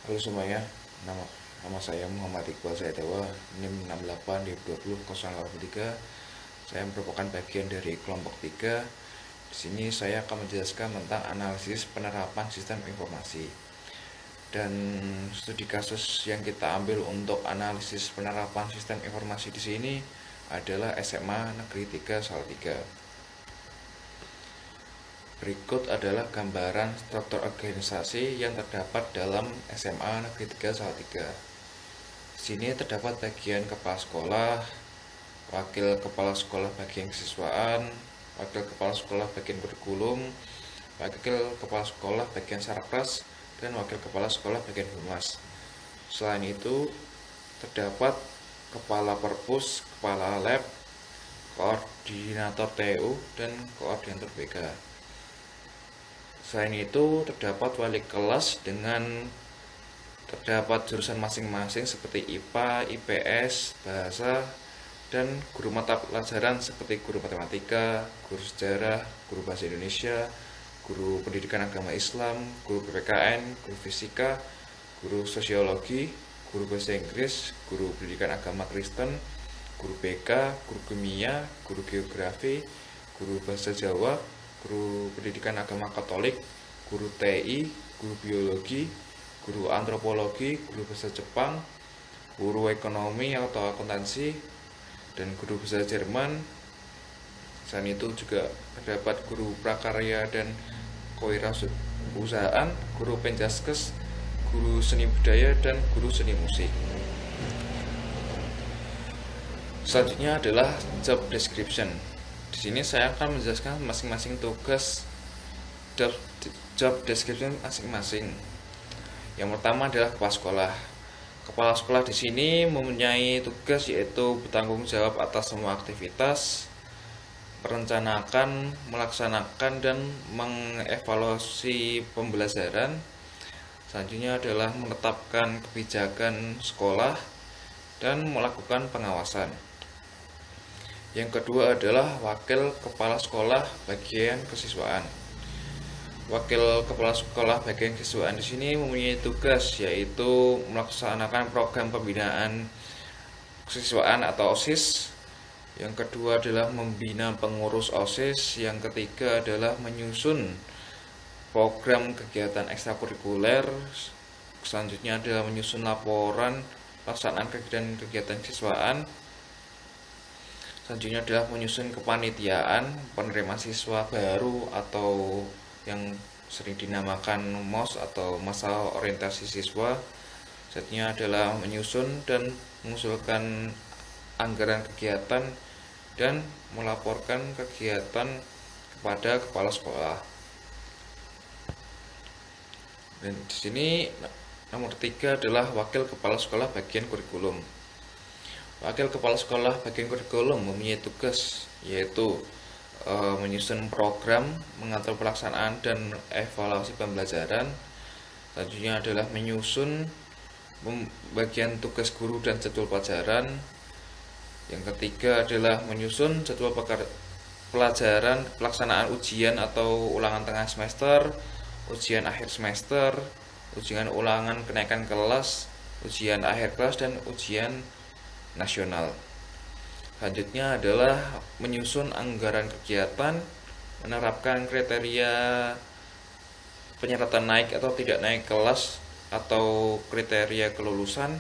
Halo semuanya, nama nama saya Muhammad Iqbal Saidawa, NIM 68 di 20.083. Saya merupakan bagian dari kelompok 3. Di sini saya akan menjelaskan tentang analisis penerapan sistem informasi. Dan studi kasus yang kita ambil untuk analisis penerapan sistem informasi di sini adalah SMA Negeri 3 Salatiga. Berikut adalah gambaran struktur organisasi yang terdapat dalam SMA Negeri 3 Salatiga. Di sini terdapat bagian kepala sekolah, wakil kepala sekolah bagian kesiswaan, wakil kepala sekolah bagian kurikulum, wakil kepala sekolah bagian sarpras, dan wakil kepala sekolah bagian humas. Selain itu, terdapat kepala perpus, kepala lab, koordinator TU, dan koordinator BK. Selain itu, terdapat wali kelas dengan terdapat jurusan masing-masing seperti IPA, IPS, bahasa, dan guru mata pelajaran seperti guru matematika, guru sejarah, guru bahasa Indonesia, guru pendidikan agama Islam, guru PPKN, guru fisika, guru sosiologi, guru bahasa Inggris, guru pendidikan agama Kristen, guru BK, guru kimia, guru geografi, guru bahasa Jawa, guru pendidikan agama Katolik, guru TI, guru biologi, guru antropologi, guru bahasa Jepang, guru ekonomi atau akuntansi, dan guru bahasa Jerman. Selain itu juga terdapat guru prakarya dan kewirausahaan, guru penjaskes, guru seni budaya, dan guru seni musik. Selanjutnya adalah job description. Di sini saya akan menjelaskan masing-masing tugas job description masing-masing. Yang pertama adalah kepala sekolah. Kepala sekolah di sini mempunyai tugas yaitu bertanggung jawab atas semua aktivitas, merencanakan, melaksanakan, dan mengevaluasi pembelajaran. Selanjutnya adalah menetapkan kebijakan sekolah dan melakukan pengawasan. Yang kedua adalah wakil kepala sekolah bagian kesiswaan. Wakil kepala sekolah bagian kesiswaan di sini mempunyai tugas yaitu melaksanakan program pembinaan kesiswaan atau OSIS. Yang kedua adalah membina pengurus OSIS. Yang ketiga adalah menyusun program kegiatan ekstrakurikuler. Selanjutnya adalah menyusun laporan pelaksanaan kegiatan kesiswaan. Selanjutnya adalah menyusun kepanitiaan penerimaan siswa baru atau yang sering dinamakan MOS atau masa orientasi siswa. Selanjutnya adalah menyusun dan mengusulkan anggaran kegiatan dan melaporkan kegiatan kepada kepala sekolah. Dan di sini nomor 3 adalah wakil kepala sekolah bagian kurikulum. Wakil kepala sekolah bagian kurikulum mempunyai tugas yaitu menyusun program, mengatur pelaksanaan dan evaluasi pembelajaran. Selanjutnya adalah menyusun bagian tugas guru dan jadwal pelajaran. Yang ketiga adalah menyusun jadwal pelajaran, pelaksanaan ujian atau ulangan tengah semester, ujian akhir semester, ujian ulangan kenaikan kelas, ujian akhir kelas, dan ujian nasional. Selanjutnya adalah menyusun anggaran kegiatan, menerapkan kriteria penyertaan naik atau tidak naik kelas atau kriteria kelulusan.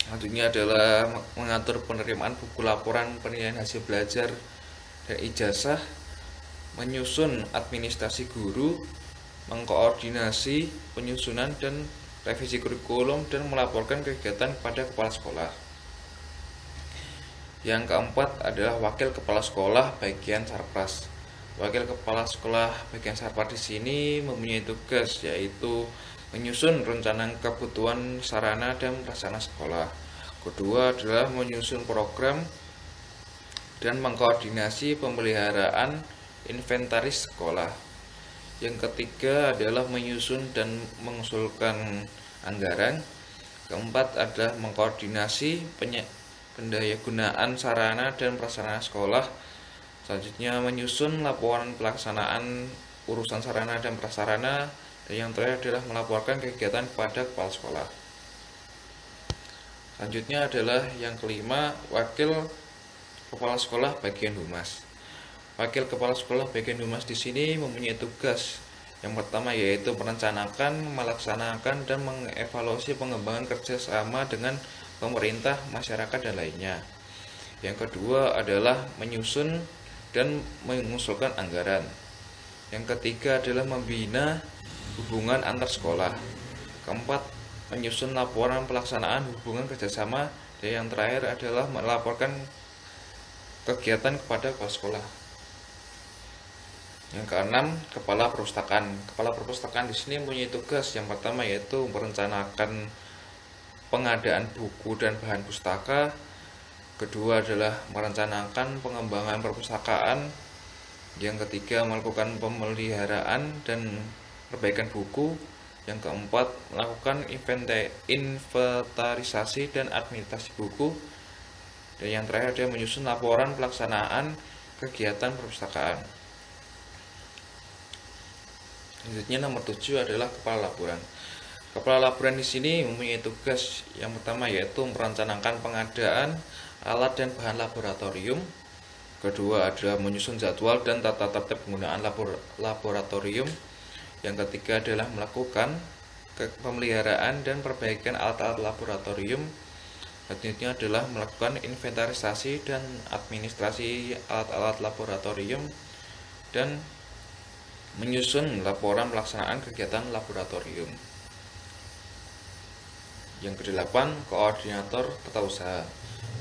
Selanjutnya adalah mengatur penerimaan buku laporan penilaian hasil belajar dan ijazah, menyusun administrasi guru, mengkoordinasi penyusunan dan revisi kurikulum, dan melaporkan kegiatan kepada kepala sekolah. Yang keempat adalah wakil kepala sekolah bagian sarpras. Wakil kepala sekolah bagian sarpras di sini mempunyai tugas yaitu menyusun rencana kebutuhan sarana dan prasarana sekolah. Kedua adalah menyusun program dan mengkoordinasi pemeliharaan inventaris sekolah. Yang ketiga adalah menyusun dan mengusulkan anggaran. Keempat adalah mengkoordinasi pendayagunaan sarana dan prasarana sekolah. Selanjutnya menyusun laporan pelaksanaan urusan sarana dan prasarana, Dan yang terakhir adalah melaporkan kegiatan kepada kepala sekolah. Selanjutnya adalah yang kelima, wakil kepala sekolah bagian humas. Wakil kepala sekolah bagian humas di sini mempunyai tugas yang pertama yaitu merencanakan, melaksanakan, dan mengevaluasi pengembangan kerjasama dengan pemerintah, masyarakat, dan lainnya. Yang kedua adalah menyusun dan mengusulkan anggaran. Yang ketiga adalah membina hubungan antar sekolah. Keempat, menyusun laporan pelaksanaan hubungan kerjasama. Dan yang terakhir adalah melaporkan kegiatan kepada kepala sekolah. Yang keenam, kepala perpustakaan. Kepala perpustakaan di sini mempunyai tugas yang pertama yaitu merencanakan pengadaan buku dan bahan pustaka. Kedua adalah merencanakan pengembangan perpustakaan. Yang ketiga, melakukan pemeliharaan dan perbaikan buku. Yang keempat, melakukan inventarisasi dan administrasi buku. Dan yang terakhir adalah menyusun laporan pelaksanaan kegiatan perpustakaan. Selanjutnya nomor 7 adalah kepala laporan. Kepala laporan di sini mempunyai tugas yang pertama yaitu merencanakan pengadaan alat dan bahan laboratorium. Kedua adalah menyusun jadwal dan tata tertib penggunaan laboratorium. Yang ketiga adalah melakukan pemeliharaan dan perbaikan alat-alat laboratorium. Selanjutnya adalah melakukan inventarisasi dan administrasi alat-alat laboratorium dan menyusun laporan pelaksanaan kegiatan laboratorium. Yang kedelapan, koordinator tata usaha.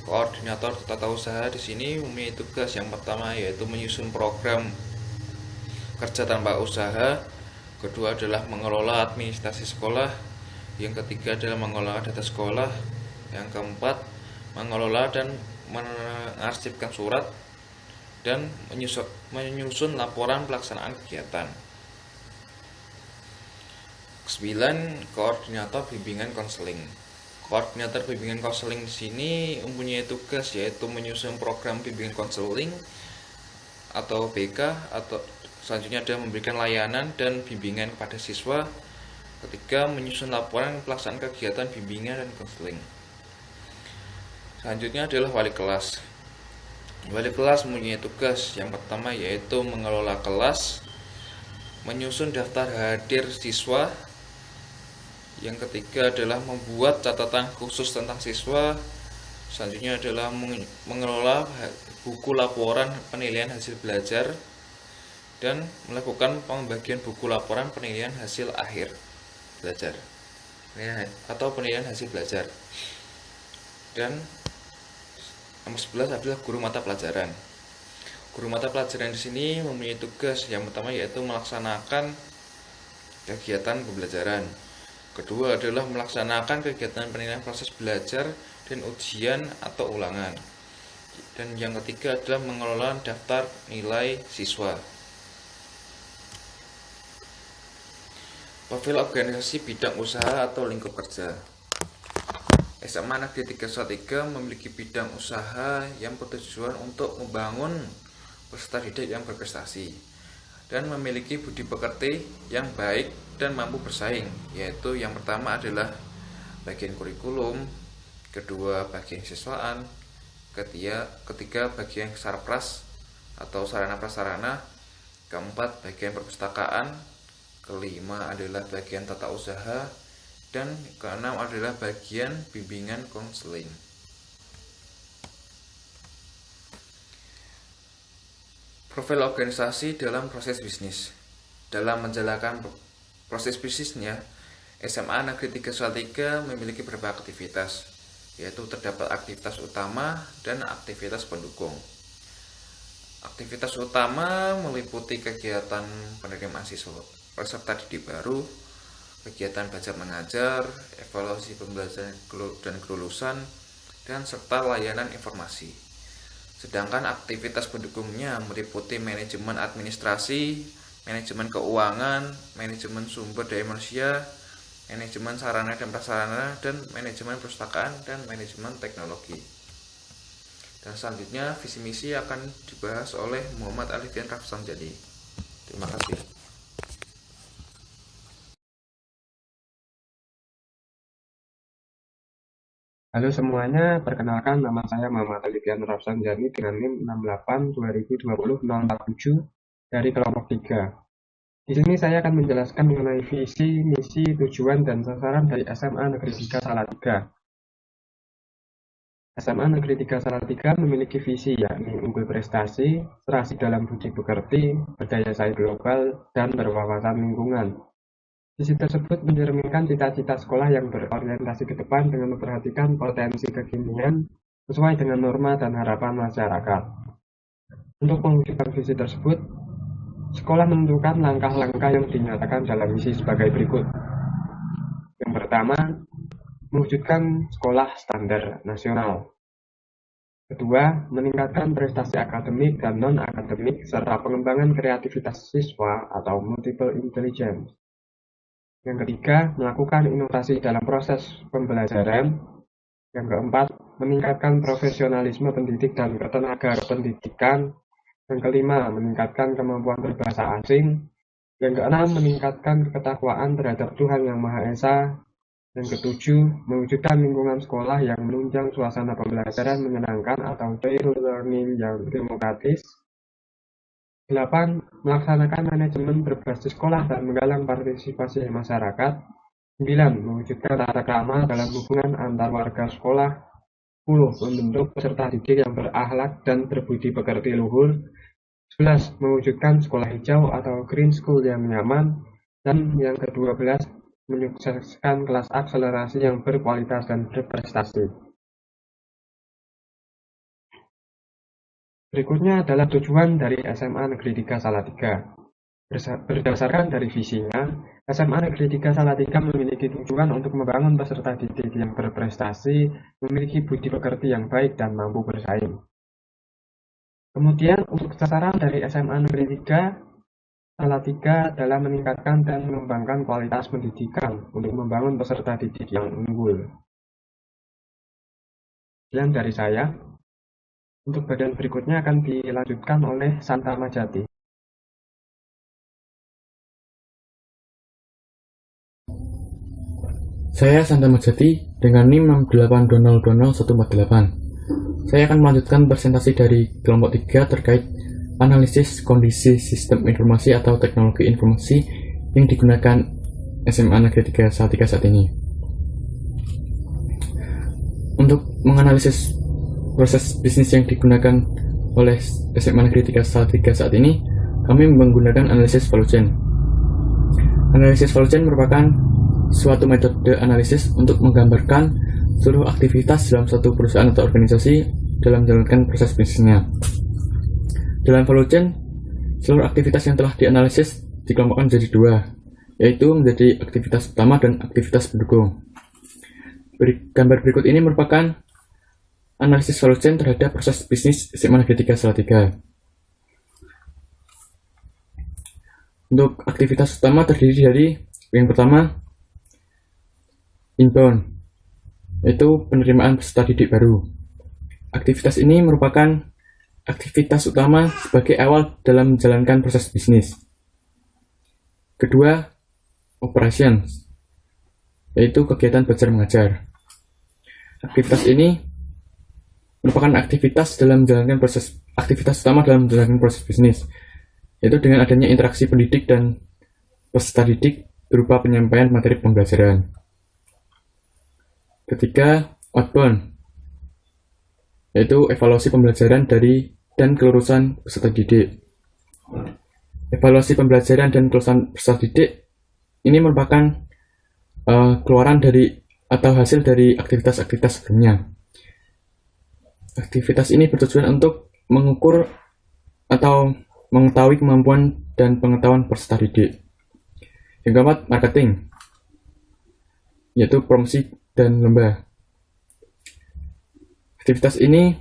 Koordinator tata usaha di sini mempunyai tugas yang pertama yaitu menyusun program kerja tanpa usaha. Kedua adalah mengelola administrasi sekolah. Yang ketiga adalah mengelola data sekolah. Yang keempat, mengelola dan mengarsipkan surat dan menyusun laporan pelaksanaan kegiatan. 9. Koordinator bimbingan konseling. Koordinator bimbingan konseling di sini mempunyai tugas yaitu menyusun program bimbingan konseling atau BK, atau selanjutnya ada memberikan layanan dan bimbingan kepada siswa. Ketiga, menyusun laporan pelaksanaan kegiatan bimbingan dan konseling. Selanjutnya adalah wali kelas. Wali kelas mempunyai tugas yang pertama yaitu mengelola kelas, menyusun daftar hadir siswa. Yang ketiga adalah membuat catatan khusus tentang siswa. Selanjutnya adalah mengelola buku laporan penilaian hasil belajar dan melakukan pembagian buku laporan penilaian hasil akhir belajar atau penilaian hasil belajar. Dan nomor 11 adalah guru mata pelajaran. Guru mata pelajaran di sini mempunyai tugas yang pertama yaitu melaksanakan kegiatan pembelajaran. Kedua adalah melaksanakan kegiatan penilaian proses belajar dan ujian atau ulangan. Dan yang ketiga adalah mengelola daftar nilai siswa. Profil organisasi bidang usaha atau lingkup kerja. SMA Negeri 3 Salatiga memiliki bidang usaha yang bertujuan untuk membangun peserta didik yang berprestasi dan memiliki budi pekerti yang baik dan mampu bersaing, yaitu yang pertama adalah bagian kurikulum, kedua bagian siswaan, ketiga bagian sarpras atau sarana prasarana, keempat bagian perpustakaan, kelima adalah bagian tata usaha, dan keenam adalah bagian bimbingan konseling. Profil organisasi dalam proses bisnis. Dalam menjalankan proses bisnisnya, SMA Negeri 3 Salatiga memiliki beberapa aktivitas, yaitu terdapat aktivitas utama dan aktivitas pendukung. Aktivitas utama meliputi kegiatan penerimaan siswa peserta didik baru, kegiatan belajar mengajar, evaluasi pembelajaran dan kelulusan, dan serta layanan informasi. Sedangkan aktivitas pendukungnya meliputi manajemen administrasi, manajemen keuangan, manajemen sumber daya manusia, manajemen sarana dan prasarana, dan manajemen perpustakaan dan manajemen teknologi. Dan selanjutnya visi misi akan dibahas oleh Muhammad Alifian Rafsanjani. Terima kasih. Halo semuanya, perkenalkan nama saya Muhammad Alifian Rafsanjani dengan NIM 68202047 dari kelompok 3. Di sini saya akan menjelaskan mengenai visi, misi, tujuan, dan sasaran dari SMA Negeri 3 Salatiga. SMA Negeri 3 Salatiga memiliki visi yakni unggul prestasi, serasi dalam budi pekerti, berdaya saing global, dan berwawasan lingkungan. Visi tersebut mencerminkan cita-cita sekolah yang berorientasi ke depan dengan memperhatikan potensi kekinian sesuai dengan norma dan harapan masyarakat. Untuk mewujudkan visi tersebut, sekolah menentukan langkah-langkah yang dinyatakan dalam misi sebagai berikut. Yang pertama, mewujudkan sekolah standar nasional. Kedua, meningkatkan prestasi akademik dan non-akademik serta pengembangan kreativitas siswa atau multiple intelligence. Yang ketiga, melakukan inovasi dalam proses pembelajaran. Yang keempat, meningkatkan profesionalisme pendidik dan ketenaga pendidikan. Yang kelima, meningkatkan kemampuan berbahasa asing. Yang keenam, meningkatkan ketakwaan terhadap Tuhan Yang Maha Esa. Yang ketujuh, mewujudkan lingkungan sekolah yang menunjang suasana pembelajaran menyenangkan atau fair learning yang demokratis. 8. Melaksanakan manajemen berbasis sekolah dan menggalang partisipasi masyarakat. 9. Mewujudkan tata krama dalam hubungan antar warga sekolah. 10. Membentuk peserta didik yang berakhlak dan berbudi pekerti luhur. 11. Mewujudkan sekolah hijau atau green school yang nyaman. Dan yang ke-12, menyukseskan kelas akselerasi yang berkualitas dan berprestasi. Berikutnya adalah tujuan dari SMA Negeri 3 Salatiga. Berdasarkan dari visinya, SMA Negeri 3 Salatiga memiliki tujuan untuk membangun peserta didik yang berprestasi, memiliki budi pekerti yang baik, dan mampu bersaing. Kemudian, untuk sasaran dari SMA Negeri 3 Salatiga adalah meningkatkan dan mengembangkan kualitas pendidikan untuk membangun peserta didik yang unggul. Sekian dari saya. Untuk bagian berikutnya akan dilanjutkan oleh Santa Majati. Saya Santa Majati dengan NIM 6820200148. Saya akan melanjutkan presentasi dari kelompok 3 terkait analisis kondisi sistem informasi atau teknologi informasi yang digunakan SMA Negeri 3 Salatiga saat ini. Untuk menganalisis proses bisnis yang digunakan oleh SMA Negeri 3 Salatiga saat ini, kami menggunakan analisis value chain. Analisis value chain merupakan suatu metode analisis untuk menggambarkan seluruh aktivitas dalam suatu perusahaan atau organisasi dalam menjalankan proses bisnisnya. Dalam value chain, seluruh aktivitas yang telah dianalisis dikelompokkan menjadi dua, yaitu menjadi aktivitas utama dan aktivitas pendukung. Gambar berikut ini merupakan analisis value chain terhadap proses bisnis SMA Negeri 3 Salatiga. Untuk aktivitas utama terdiri dari yang pertama, inbound, yaitu penerimaan peserta didik baru. Aktivitas ini merupakan aktivitas utama sebagai awal dalam menjalankan proses bisnis. Kedua, operations, yaitu kegiatan belajar mengajar. Aktivitas ini merupakan aktivitas utama dalam menjalankan proses bisnis, yaitu dengan adanya interaksi pendidik dan peserta didik berupa penyampaian materi pembelajaran. Ketiga, outbound, yaitu evaluasi pembelajaran dan kelulusan peserta didik. Evaluasi pembelajaran dan kelulusan peserta didik ini merupakan keluaran dari atau hasil dari aktivitas-aktivitas sebelumnya. Aktivitas ini bertujuan untuk mengukur atau mengetahui kemampuan dan pengetahuan peserta didik. Yang keempat, marketing, yaitu promosi dan lomba. Aktivitas ini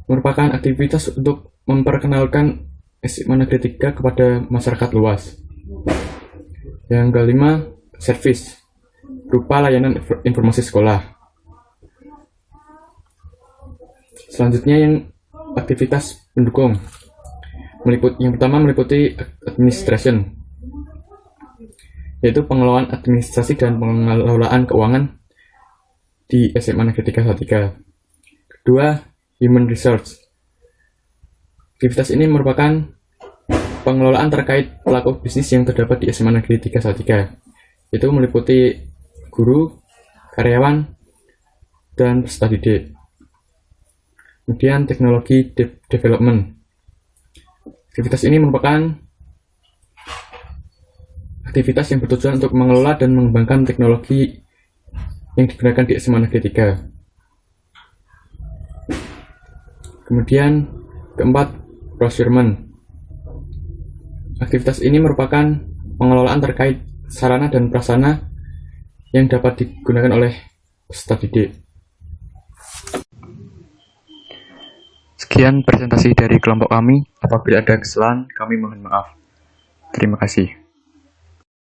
merupakan aktivitas untuk memperkenalkan SMA Negeri 3 kepada masyarakat luas. Yang kelima, service, berupa layanan informasi sekolah. Selanjutnya yang aktivitas pendukung. Yang pertama meliputi administration, yaitu pengelolaan administrasi dan pengelolaan keuangan di SMA Negeri 3 Salatiga. Kedua, Human Resource. Aktivitas ini merupakan pengelolaan terkait pelaku bisnis yang terdapat di SMA Negeri 3 Salatiga. Itu meliputi guru, karyawan, dan peserta didik. Kemudian teknologi development. Aktivitas ini merupakan aktivitas yang bertujuan untuk mengelola dan mengembangkan teknologi yang digunakan di SMA Negeri 3. Kemudian keempat, procurement. Aktivitas ini merupakan pengelolaan terkait sarana dan prasarana yang dapat digunakan oleh peserta didik. Sekian presentasi dari kelompok kami. Apabila ada kesalahan, kami mohon maaf. Terima kasih.